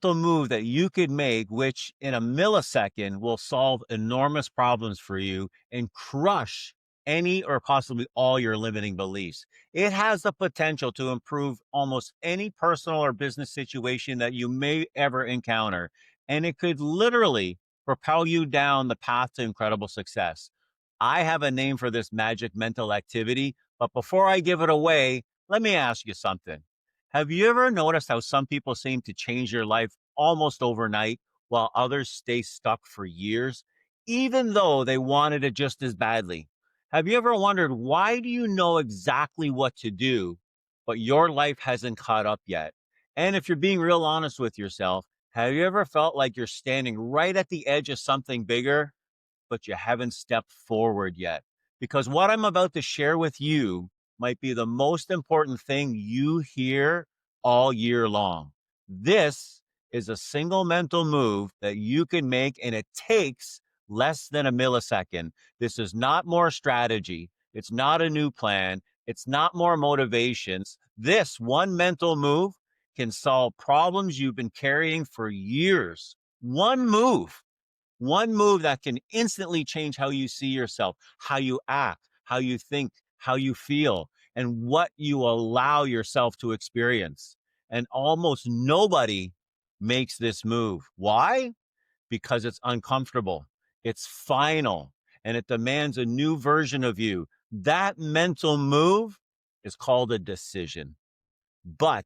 move that you could make, which in a millisecond will solve enormous problems for you and crush any or possibly all your limiting beliefs. It has the potential to improve almost any personal or business situation that you may ever encounter. And it could literally propel you down the path to incredible success. I have a name for this magic mental activity, but before I give it away, let me ask you something. Have you ever noticed how some people seem to change their life almost overnight while others stay stuck for years, even though they wanted it just as badly? Have you ever wondered, why do you know exactly what to do, but your life hasn't caught up yet? And if you're being real honest with yourself, have you ever felt like you're standing right at the edge of something bigger, but you haven't stepped forward yet? Because what I'm about to share with you might be the most important thing you hear all year long. This is a single mental move that you can make, and it takes less than a millisecond. This is not more strategy. It's not a new plan. It's not more motivations. This one mental move can solve problems you've been carrying for years. One move that can instantly change how you see yourself, how you act, how you think, how you feel, and what you allow yourself to experience. And almost nobody makes this move. Why? Because it's uncomfortable, it's final, and it demands a new version of you. That mental move is called a decision, but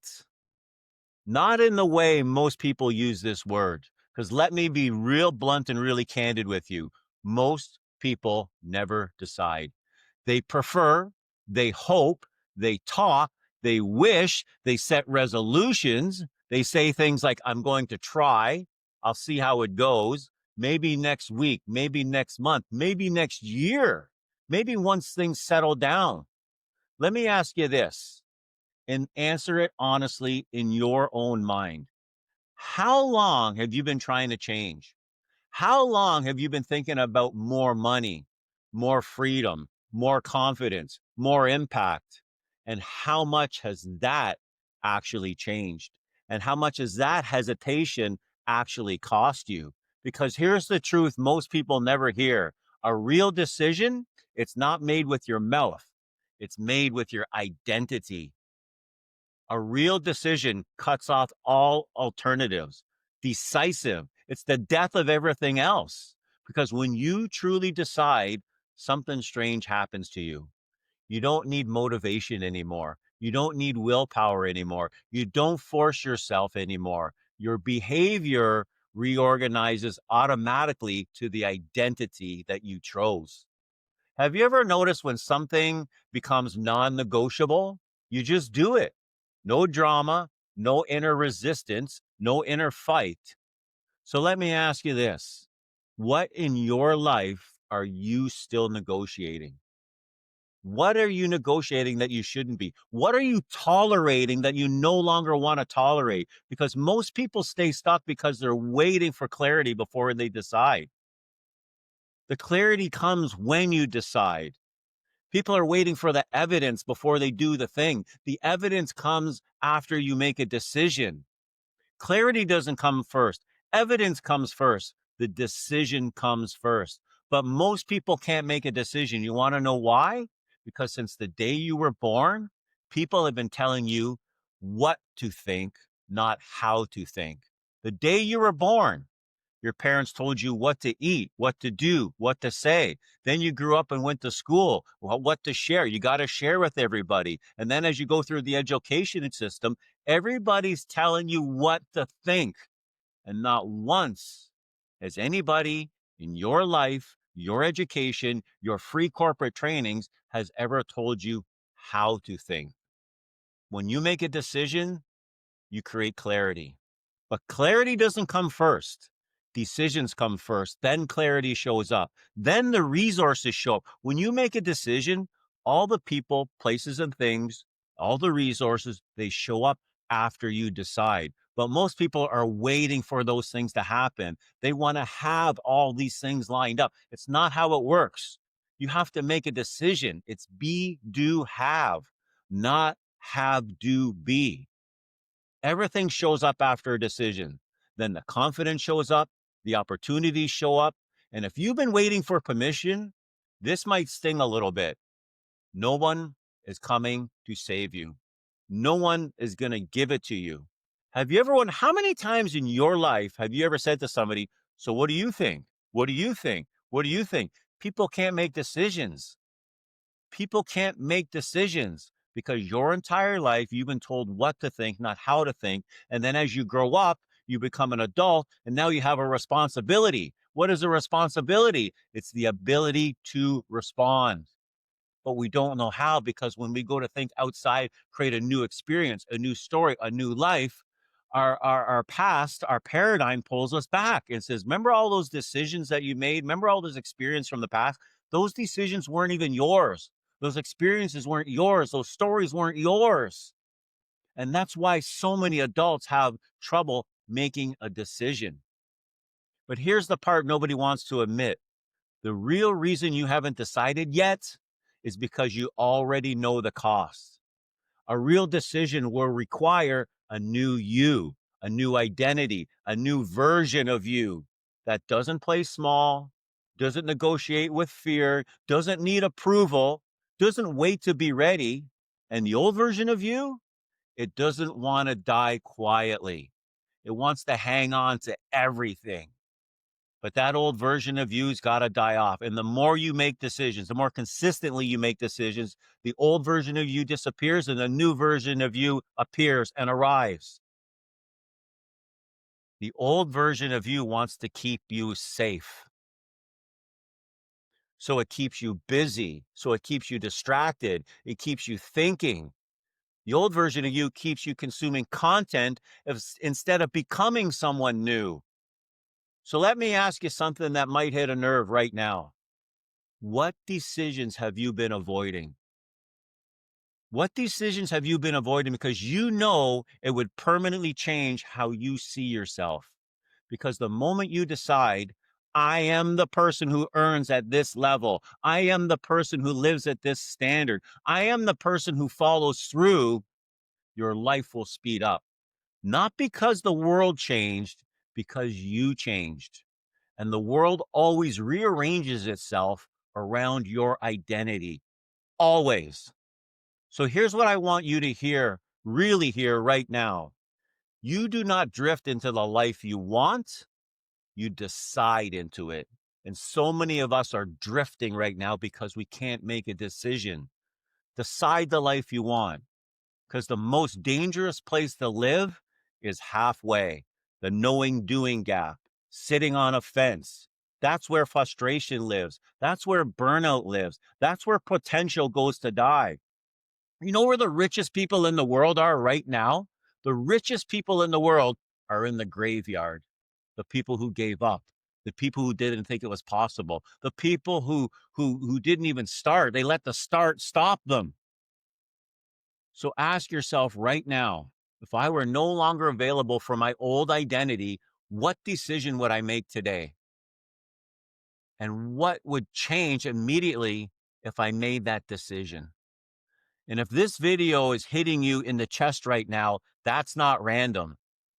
not in the way most people use this word. Because let me be real blunt and really candid with you. Most people never decide. They prefer, they hope, they talk, they wish, they set resolutions. They say things like, I'm going to try, I'll see how it goes, maybe next week, maybe next month, maybe next year, maybe once things settle down. Let me ask you this and answer it honestly in your own mind. How long have you been trying to change? How long have you been thinking about more money, more freedom, more confidence, more impact? And how much has that actually changed? And how much has that hesitation actually cost you? Because here's the truth most people never hear. A real decision, it's not made with your mouth. It's made with your identity. A real decision cuts off all alternatives. Decisive. It's the death of everything else. Because when you truly decide, something strange happens to you. You don't need motivation anymore. You don't need willpower anymore. You don't force yourself anymore. Your behavior reorganizes automatically to the identity that you chose. Have you ever noticed when something becomes non negotiable? You just do it. No drama, no inner resistance, no inner fight. So let me ask you this. What in your life are you still negotiating? What are you negotiating that you shouldn't be? What are you tolerating that you no longer want to tolerate? Because most people stay stuck because they're waiting for clarity before they decide. The clarity comes when you decide. People are waiting for the evidence before they do the thing. The evidence comes after you make a decision. Clarity doesn't come first. Evidence comes first. The decision comes first. But most people can't make a decision. You want to know why? Because since the day you were born, people have been telling you what to think, not how to think. The day you were born, your parents told you what to eat, what to do, what to say. Then you grew up and went to school, what to share. You got to share with everybody. And then as you go through the education system, everybody's telling you what to think. And not once has anybody in your life, your education, your free corporate trainings has ever told you how to think. When you make a decision, you create clarity. But clarity doesn't come first. Decisions come first. Then clarity shows up. Then the resources show up. When you make a decision, all the people, places, and things, all the resources, they show up after you decide. But most people are waiting for those things to happen. They want to have all these things lined up. It's not how it works. You have to make a decision. It's be, do, have, not have, do, be. Everything shows up after a decision. then the confidence shows up, the opportunities show up. And if you've been waiting for permission, this might sting a little bit. No one is coming to save you. No one is going to give it to you. Have you ever wondered how many times in your life have you ever said to somebody, "So what do you think? What do you think? What do you think?" People can't make decisions. People can't make decisions because your entire life you've been told what to think, not how to think. And then as you grow up, you become an adult and now you have a responsibility. What is a responsibility? It's the ability to respond. But we don't know how because when we go to think outside, create a new experience, a new story, a new life, our past, our paradigm pulls us back and says, remember all those decisions that you made? Remember all those experiences from the past? Those decisions weren't even yours. Those experiences weren't yours. Those stories weren't yours. And that's why so many adults have trouble making a decision. But here's the part nobody wants to admit. The real reason you haven't decided yet is because you already know the cost. A real decision will require a new you, a new identity, a new version of you that doesn't play small, doesn't negotiate with fear, doesn't need approval, doesn't wait to be ready. And the old version of you, it doesn't want to die quietly. It wants to hang on to everything. But that old version of you's got to die off. And the more you make decisions, the more consistently you make decisions, the old version of you disappears and the new version of you appears and arrives. The old version of you wants to keep you safe. So it keeps you busy. So it keeps you distracted. It keeps you thinking. The old version of you keeps you consuming content instead of becoming someone new. So let me ask you something that might hit a nerve right now. What decisions have you been avoiding? What decisions have you been avoiding because you know it would permanently change how you see yourself? Because the moment you decide, I am the person who earns at this level, I am the person who lives at this standard, I am the person who follows through, your life will speed up. Not because the world changed, because you changed. And the world always rearranges itself around your identity. Always. So here's what I want you to hear, really hear right now. You do not drift into the life you want, you decide into it. And so many of us are drifting right now because we can't make a decision. Decide the life you want. Because the most dangerous place to live is halfway, the knowing doing gap, sitting on a fence. That's where frustration lives. That's where burnout lives. That's where potential goes to die. You know where the richest people in the world are right now? The richest people in the world are in the graveyard. The people who gave up, the people who didn't think it was possible, the people who didn't even start. They let the start stop them. So ask yourself right now, if I were no longer available for my old identity, what decision would I make today? And what would change immediately if I made that decision? And if this video is hitting you in the chest right now, that's not random.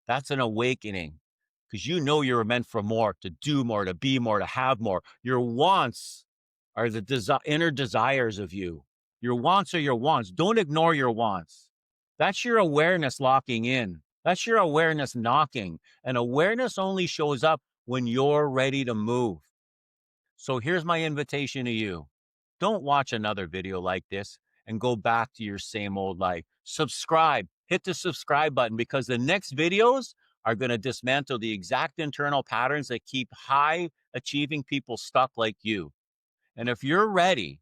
That's an awakening because you know you're meant for more, to do more, to be more, to have more. Your wants are the inner desires of you. Your wants are your wants. Don't ignore your wants. That's your awareness locking in. That's your awareness knocking. And awareness only shows up when you're ready to move. So here's my invitation to you. Don't watch another video like this and go back to your same old life. Subscribe, hit the subscribe button because the next videos are going to dismantle the exact internal patterns that keep high achieving people stuck like you. And if you're ready,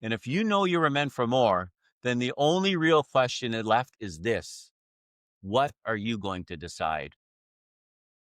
and if you know you were meant for more, then the only real question left is this: what are you going to decide?